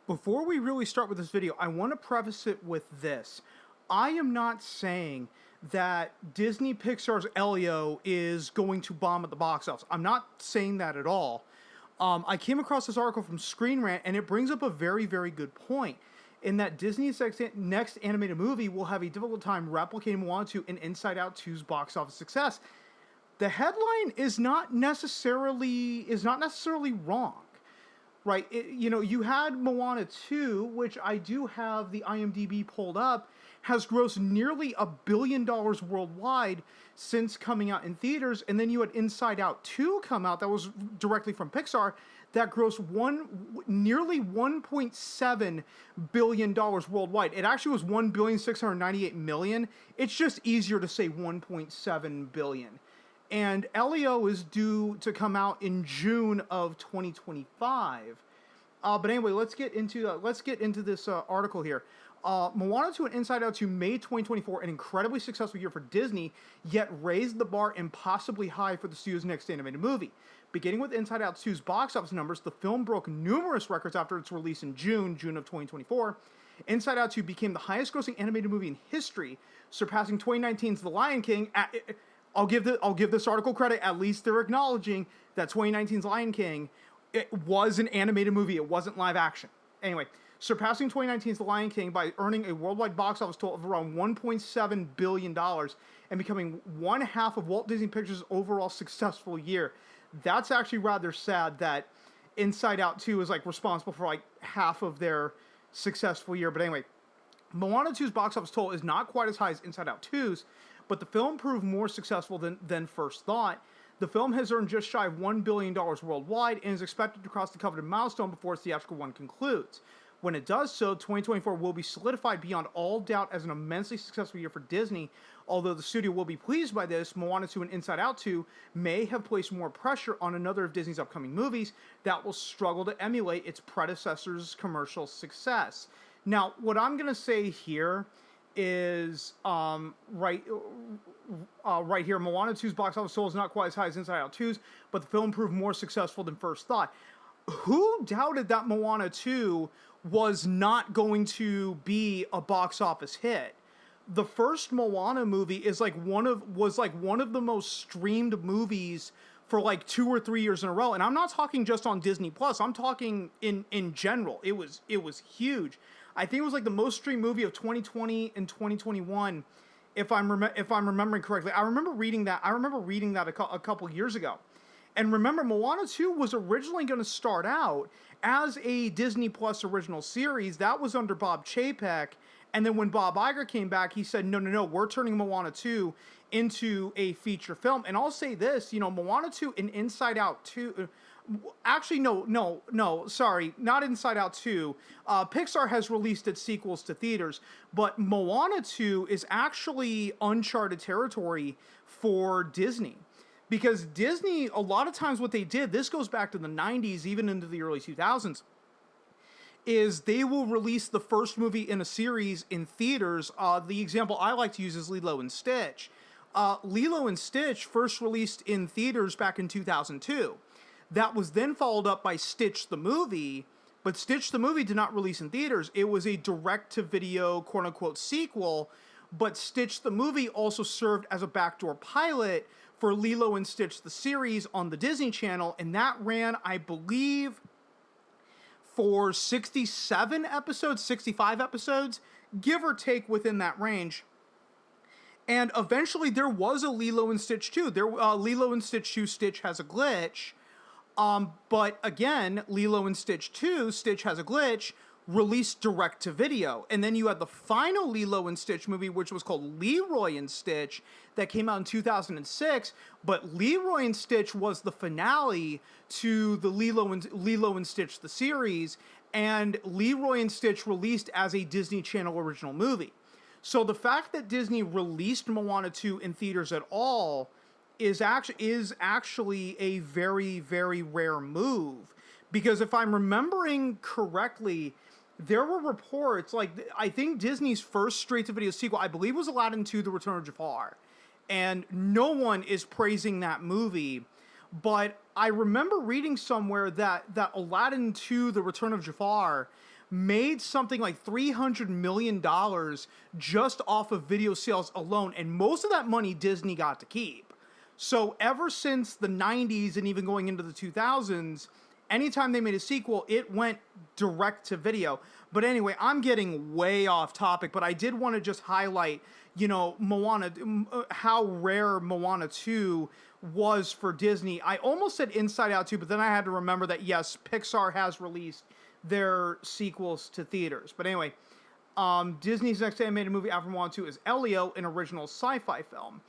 Before we really start with this video, I want to preface it with this. I am not saying that Disney Pixar's Elio is going to bomb at the box office. I'm not saying that at all. I came across this article from Screen Rant, and it brings up a very, very good point, in that Disney's next animated movie will have a difficult time replicating Moana 2 and Inside Out 2's box office success. The headline is not necessarily wrong. Right, you had Moana 2, which I do have the IMDb pulled up, has grossed nearly $1 billion worldwide since coming out in theaters, and then you had Inside Out 2 come out, that was directly from Pixar, that grossed nearly $1.7 billion worldwide. It actually was $1,698,000,000. It's just easier to say $1.7 billion. And Elio is due to come out in June of 2025. But anyway, let's get into this article here. Moana 2 and Inside Out 2 made 2024 an incredibly successful year for Disney, yet raised the bar impossibly high for the studio's next animated movie. Beginning with Inside Out 2's box office numbers, the film broke numerous records after its release in June of 2024. Inside Out 2 became the highest-grossing animated movie in history, surpassing 2019's The Lion King. I'll give this article credit. At least they're acknowledging that 2019's Lion King, it was an animated movie. It wasn't live action. Anyway, surpassing 2019's The Lion King by earning a worldwide box office total of around $1.7 billion and becoming one half of Walt Disney Pictures' overall successful year. That's actually rather sad that Inside Out 2 is responsible for half of their successful year. But anyway, Moana 2's box office total is not quite as high as Inside Out 2's, but the film proved more successful than first thought. The film has earned just shy of $1 billion worldwide and is expected to cross the coveted milestone before its theatrical run concludes. When it does so, 2024 will be solidified beyond all doubt as an immensely successful year for Disney. Although the studio will be pleased by this, Moana 2 and Inside Out 2 may have placed more pressure on another of Disney's upcoming movies that will struggle to emulate its predecessor's commercial success. Now, what I'm going to say here is right here, Moana 2's box office total is not quite as high as Inside Out 2's, but the film proved more successful than first thought. Who doubted that Moana 2 was not going to be a box office hit? The first Moana movie is one of the most streamed movies for 2 or 3 years in a row, and I'm not talking just on Disney Plus. I'm talking in general. It was huge. I think it was the most streamed movie of 2020 and 2021, if I'm remembering correctly. I remember reading that a couple years ago. And remember, Moana 2 was originally going to start out as a Disney Plus original series. That was under Bob Chapek. And then when Bob Iger came back, he said, no, we're turning Moana 2 into a feature film. And I'll say this, Moana 2 and Inside Out 2... Actually, no, sorry, not Inside Out 2. Pixar has released its sequels to theaters, but Moana 2 is actually uncharted territory for Disney. Because Disney, a lot of times what they did, this goes back to the 90s, even into the early 2000s, is they will release the first movie in a series in theaters. The example I like to use is Lilo and Stitch. Lilo and Stitch first released in theaters back in 2002. That was then followed up by Stitch the Movie, but Stitch the Movie did not release in theaters. It was a direct-to-video, quote-unquote, sequel, but Stitch the Movie also served as a backdoor pilot for Lilo and Stitch the series on the Disney Channel, and that ran, I believe, for 65 episodes, give or take within that range. And eventually there was a Lilo and Stitch 2. Lilo and Stitch 2, Stitch Has a Glitch. But again, Lilo and Stitch 2, Stitch Has a Glitch, released direct-to-video. And then you had the final Lilo and Stitch movie, which was called Leroy and Stitch, that came out in 2006. But Leroy and Stitch was the finale to the Lilo and Stitch, the series, and Leroy and Stitch released as a Disney Channel original movie. So the fact that Disney released Moana 2 in theaters at all is actually a very, very rare move. Because if I'm remembering correctly, there were reports, I think Disney's first straight-to-video sequel, I believe, was Aladdin 2, The Return of Jafar. And no one is praising that movie. But I remember reading somewhere that Aladdin 2, The Return of Jafar made something like $300 million just off of video sales alone, and most of that money Disney got to keep. So ever since the 90s and even going into the 2000s, anytime they made a sequel, it went direct to video. But anyway, I'm getting way off topic, but I did want to just highlight, Moana, how rare Moana 2 was for Disney. I almost said Inside Out 2, but then I had to remember that, yes, Pixar has released their sequels to theaters. But anyway, Disney's next animated movie after Moana 2 is Elio, an original sci-fi film.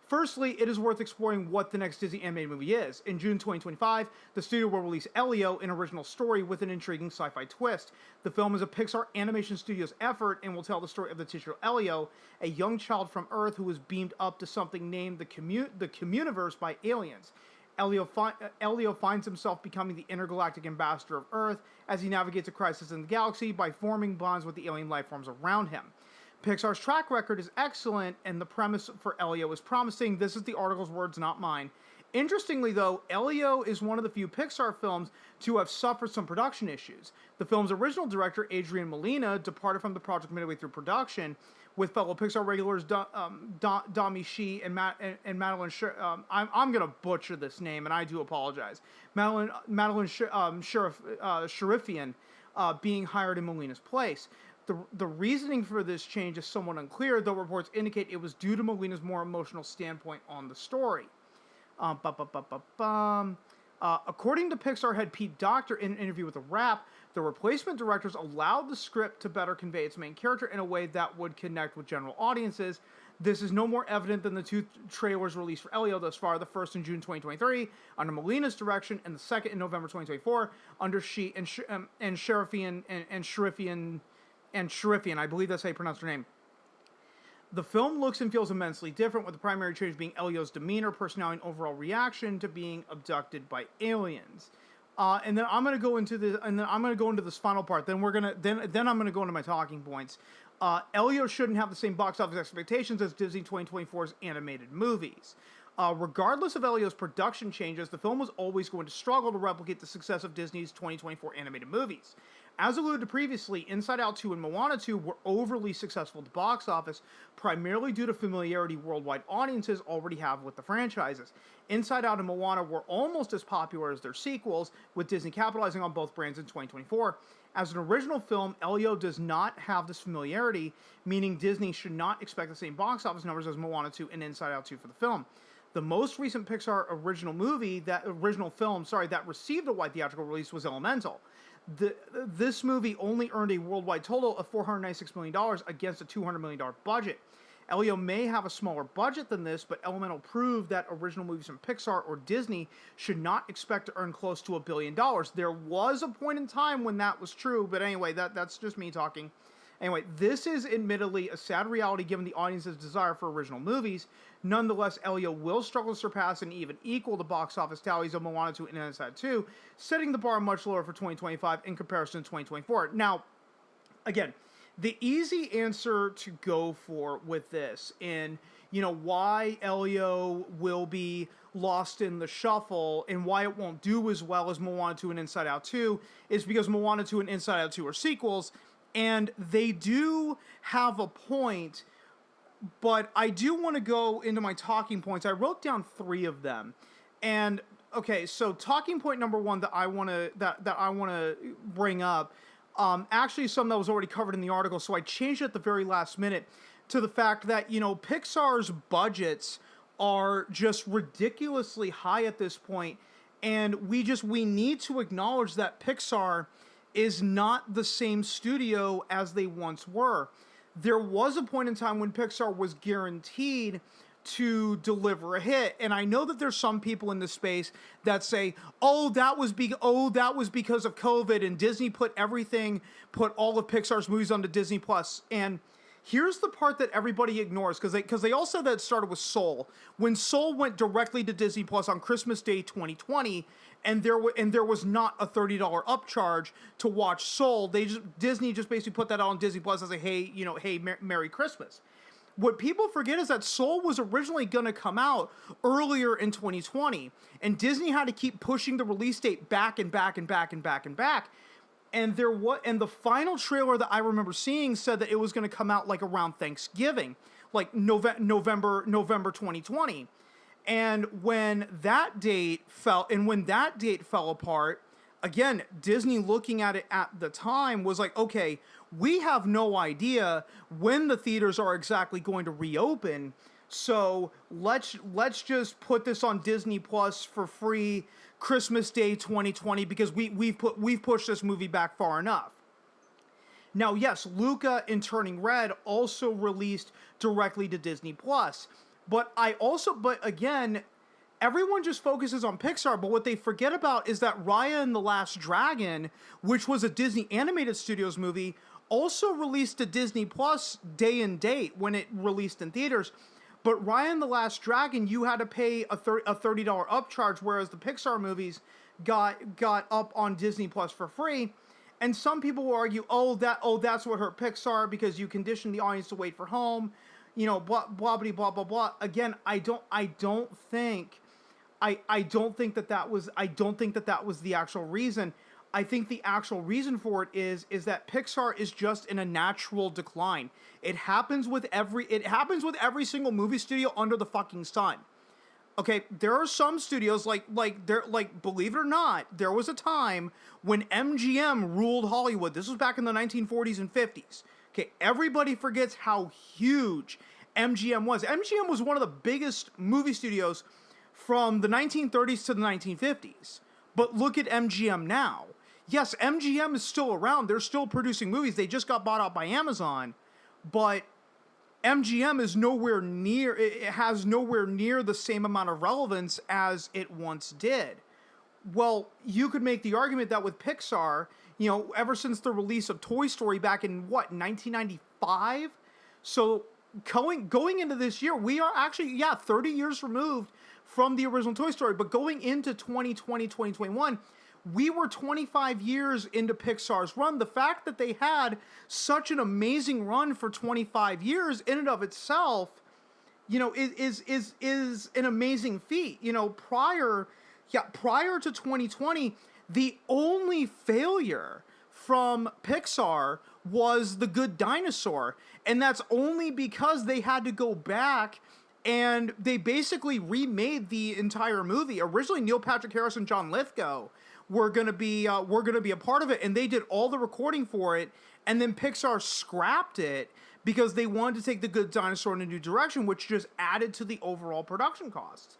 Firstly, it is worth exploring what the next Disney animated movie is. In June 2025, the studio will release Elio, an original story with an intriguing sci-fi twist. The film is a Pixar Animation Studios effort and will tell the story of the titular Elio, a young child from Earth who was beamed up to something named the Communiverse by aliens. Elio finds himself becoming the intergalactic ambassador of Earth as he navigates a crisis in the galaxy by forming bonds with the alien life forms around him. Pixar's track record is excellent, and the premise for Elio is promising. This is the article's words, not mine. Interestingly, though, Elio is one of the few Pixar films to have suffered some production issues. The film's original director, Adrian Molina, departed from the project midway through production, with fellow Pixar regulars Dami Shi and Madeline I'm going to butcher this name, and I do apologize. Madeline Sharifian being hired in Molina's place. The reasoning for this change is somewhat unclear, though reports indicate it was due to Molina's more emotional standpoint on the story. According to Pixar head Pete Docter in an interview with The Wrap, the replacement directors allowed the script to better convey its main character in a way that would connect with general audiences. This is no more evident than the two trailers released for Elio thus far, the first in June 2023 under Molina's direction, and the second in November 2024 under She and Sharifian, I believe that's how you pronounce her name. The film looks and feels immensely different, with the primary change being Elio's demeanor, personality, and overall reaction to being abducted by aliens. And then I'm going to go into this final part. Then I'm going to go into my talking points. Elio shouldn't have the same box office expectations as Disney 2024's animated movies. Regardless of Elio's production changes, the film was always going to struggle to replicate the success of Disney's 2024 animated movies. As alluded to previously, Inside Out 2 and Moana 2 were overly successful at the box office, primarily due to familiarity worldwide audiences already have with the franchises. Inside Out and Moana were almost as popular as their sequels, with Disney capitalizing on both brands in 2024. As an original film, Elio does not have this familiarity, meaning Disney should not expect the same box office numbers as Moana 2 and Inside Out 2 for the film. The most recent Pixar original film that received a wide theatrical release was Elemental. This movie only earned a worldwide total of $496 million against a $200 million budget. Elio may have a smaller budget than this, but Elemental proved that original movies from Pixar or Disney should not expect to earn close to $1 billion. There was a point in time when that was true, but anyway, that's just me talking. Anyway, this is admittedly a sad reality given the audience's desire for original movies. Nonetheless, Elio will struggle to surpass and even equal the box office tallies of Moana 2 and Inside Out 2, setting the bar much lower for 2025 in comparison to 2024. Now, again, the easy answer to go for with this, and why Elio will be lost in the shuffle and why it won't do as well as Moana 2 and Inside Out 2, is because Moana 2 and Inside Out 2 are sequels, and they do have a point, but I do want to go into my talking points. I wrote down 3 of them. And okay, so talking point number 1 that I want to bring up, actually something that was already covered in the article, so I changed it at the very last minute to the fact that, Pixar's budgets are just ridiculously high at this point, and we need to acknowledge that Pixar is not the same studio as they once were. There was a point in time when Pixar was guaranteed to deliver a hit, and I know that there's some people in this space that say, that was because of COVID and Disney put all of Pixar's movies onto Disney Plus. And here's the part that everybody ignores, because they all said that it started with Soul. When Soul went directly to Disney Plus on Christmas Day 2020, and there was not a $30 upcharge to watch Soul. Disney just basically put that out on Disney Plus as a hey Merry Christmas. What people forget is that Soul was originally going to come out earlier in 2020, and Disney had to keep pushing the release date back and back and back and back and back. and the final trailer that I remember seeing said that it was going to come out like around Thanksgiving, like November 2020. And when that date fell apart, again, Disney looking at it at the time was like, okay, we have no idea when the theaters are exactly going to reopen. So let's just put this on Disney Plus for free Christmas Day 2020 because we've pushed this movie back far enough. Now, yes, Luca in Turning Red also released directly to Disney Plus. But again, everyone just focuses on Pixar, but what they forget about is that Raya and the Last Dragon, which was a Disney Animated Studios movie, also released to Disney Plus day and date when it released in theaters. But Raya and the Last Dragon, you had to pay a $30 upcharge, whereas the Pixar movies got up on Disney Plus for free. And some people will argue, that's what hurt Pixar because you conditioned the audience to wait for home. Blah blah blah blah blah blah. Again, I don't think that was the actual reason. I think the actual reason for it is that Pixar is just in a natural decline. It happens with every single movie studio under the fucking sun. Okay, there are some studios like believe it or not, there was a time when MGM ruled Hollywood. This was back in the 1940s and 50s. Okay, everybody forgets how huge MGM was. MGM was one of the biggest movie studios from the 1930s to the 1950s. But look at MGM now. Yes, MGM is still around. They're still producing movies. They just got bought out by Amazon. But MGM is it has nowhere near the same amount of relevance as it once did. Well, you could make the argument that with Pixar, ever since the release of Toy Story back in 1995? So going into this year, we are actually, 30 years removed from the original Toy Story, but going into 2020, 2021, we were 25 years into Pixar's run. The fact that they had such an amazing run for 25 years in and of itself, is an amazing feat. Prior to 2020, the only failure from Pixar was The Good Dinosaur, and that's only because they had to go back and they basically remade the entire movie. Originally, Neil Patrick Harris and John Lithgow were gonna be a part of it, and they did all the recording for it, and then Pixar scrapped it because they wanted to take The Good Dinosaur in a new direction, which just added to the overall production costs.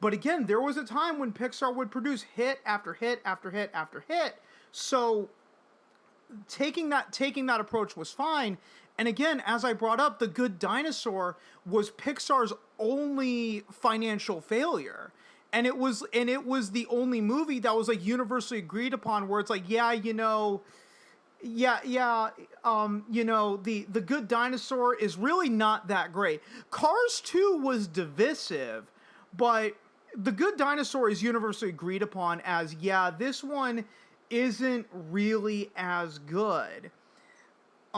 But again, there was a time when Pixar would produce hit after hit after hit after hit. So taking that approach was fine. And again, as I brought up, The Good Dinosaur was Pixar's only financial failure. And it was the only movie that was like universally agreed upon where it's like, The Good Dinosaur is really not that great. Cars 2 was divisive, but The Good Dinosaur is universally agreed upon as, this one isn't really as good.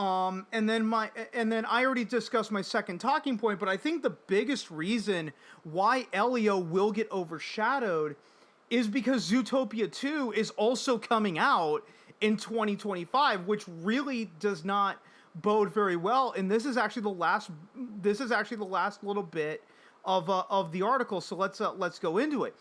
And then I already discussed my second talking point, but I think the biggest reason why Elio will get overshadowed is because Zootopia 2 is also coming out in 2025, which really does not bode very well. And this is actually the last little bit of the article. So let's go into it.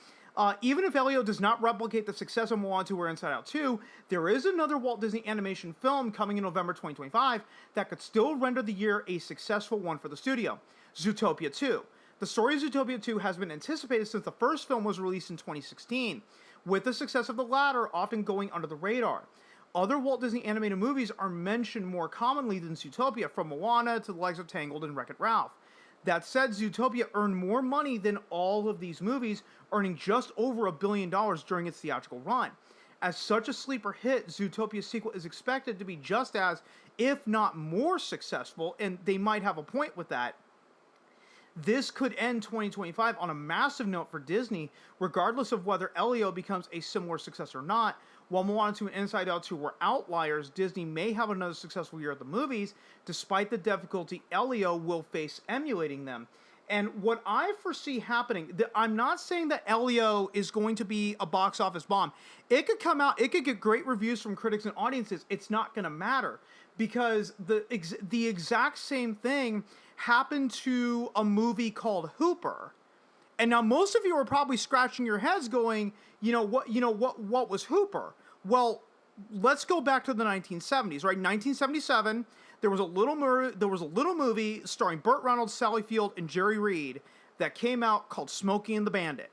Even if Elio does not replicate the success of Moana 2 or Inside Out 2, there is another Walt Disney animation film coming in November 2025 that could still render the year a successful one for the studio, Zootopia 2. The story of Zootopia 2 has been anticipated since the first film was released in 2016, with the success of the latter often going under the radar. Other Walt Disney animated movies are mentioned more commonly than Zootopia, from Moana to the likes of Tangled and Wreck-It Ralph. That said, Zootopia earned more money than all of these movies, earning just over $1 billion during its theatrical run. As such a sleeper hit, Zootopia's sequel is expected to be just as, if not more successful, and they might have a point with that. This could end 2025 on a massive note for Disney, regardless of whether Elio becomes a similar success or not. While Moana 2 and Inside Out 2 were outliers, Disney may have another successful year at the movies, despite the difficulty Elio will face emulating them. And what I foresee happening, I'm not saying that Elio is going to be a box office bomb. It could come out, it could get great reviews from critics and audiences. It's not going to matter because the exact same thing happened to a movie called Hooper. And now most of you are probably scratching your heads going, what was Hooper? Well, let's go back to the 1970s, right? 1977, there was a little movie starring Burt Reynolds, Sally Field, and Jerry Reed that came out called Smokey and the Bandit.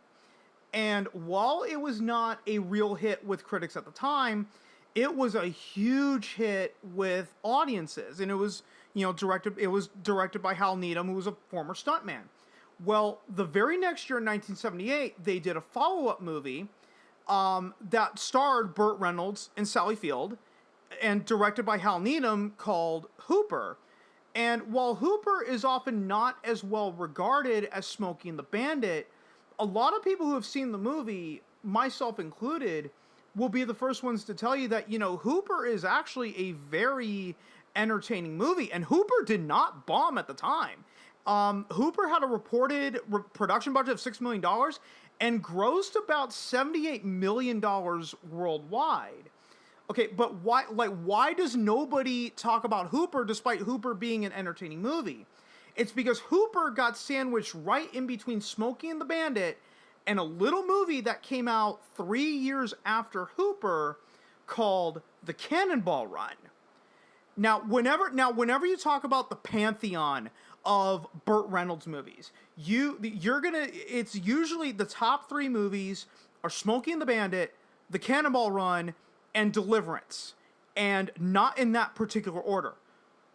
And while it was not a real hit with critics at the time, it was a huge hit with audiences, and it was directed by Hal Needham, who was a former stuntman. Well, the very next year in 1978, they did a follow-up movie that starred Burt Reynolds and Sally Field, and directed by Hal Needham, called Hooper. And while Hooper is often not as well regarded as Smokey and the Bandit, a lot of people who have seen the movie, myself included, will be the first ones to tell you that, Hooper is actually a very entertaining movie, and Hooper did not bomb at the time. Hooper had a reported production budget of $6 million and grossed about $78 million worldwide. Okay, but why does nobody talk about Hooper despite Hooper being an entertaining movie? It's because Hooper got sandwiched right in between Smokey and the Bandit and a little movie that came out 3 years after Hooper called The Cannonball Run. Now, whenever you talk about the pantheon of Burt Reynolds movies, it's usually the top 3 movies are Smokey and the Bandit, The Cannonball Run, and Deliverance, and not in that particular order.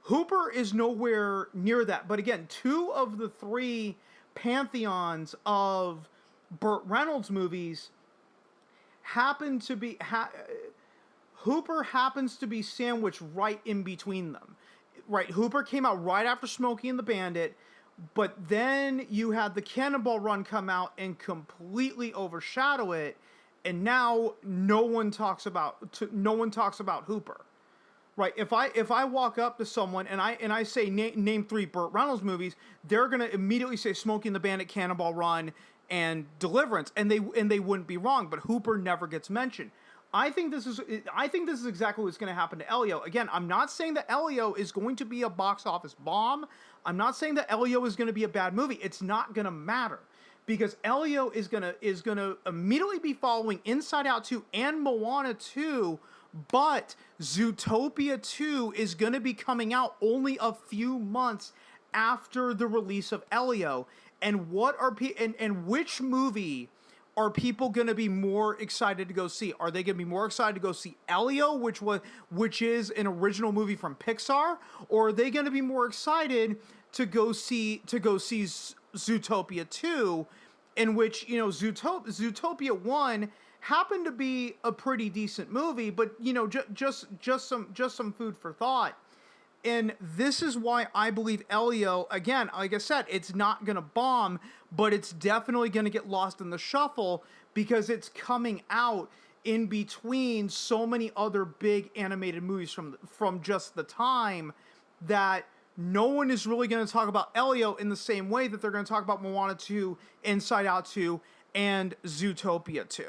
Hooper is nowhere near that, but again, 2 of the 3 pantheons of Burt Reynolds movies happen to be Hooper happens to be sandwiched right in between them. Right, Hooper came out right after Smokey and the Bandit, but then you had The Cannonball Run come out and completely overshadow it, and now no one talks about Hooper. Right, if I walk up to someone and I say name 3 Burt Reynolds movies, they're gonna immediately say Smokey and the Bandit, Cannonball Run, and Deliverance, and they wouldn't be wrong. But Hooper never gets mentioned. I think this is exactly what's going to happen to Elio. Again, I'm not saying that Elio is going to be a box office bomb. I'm not saying that Elio is going to be a bad movie. It's not going to matter because Elio is going to immediately be following Inside Out 2 and Moana 2, but Zootopia 2 is going to be coming out only a few months after the release of Elio. And which movie are people going to be more excited to go see? Are they going to be more excited to go see Elio, which is an original movie from Pixar, or are they going to be more excited to go see Zootopia 2, in which Zootopia 1 happened to be a pretty decent movie, but just some food for thought. And this is why I believe Elio, again, like I said, it's not going to bomb, but it's definitely going to get lost in the shuffle because it's coming out in between so many other big animated movies from just the time that no one is really going to talk about Elio in the same way that they're going to talk about Moana 2, Inside Out 2, and Zootopia 2.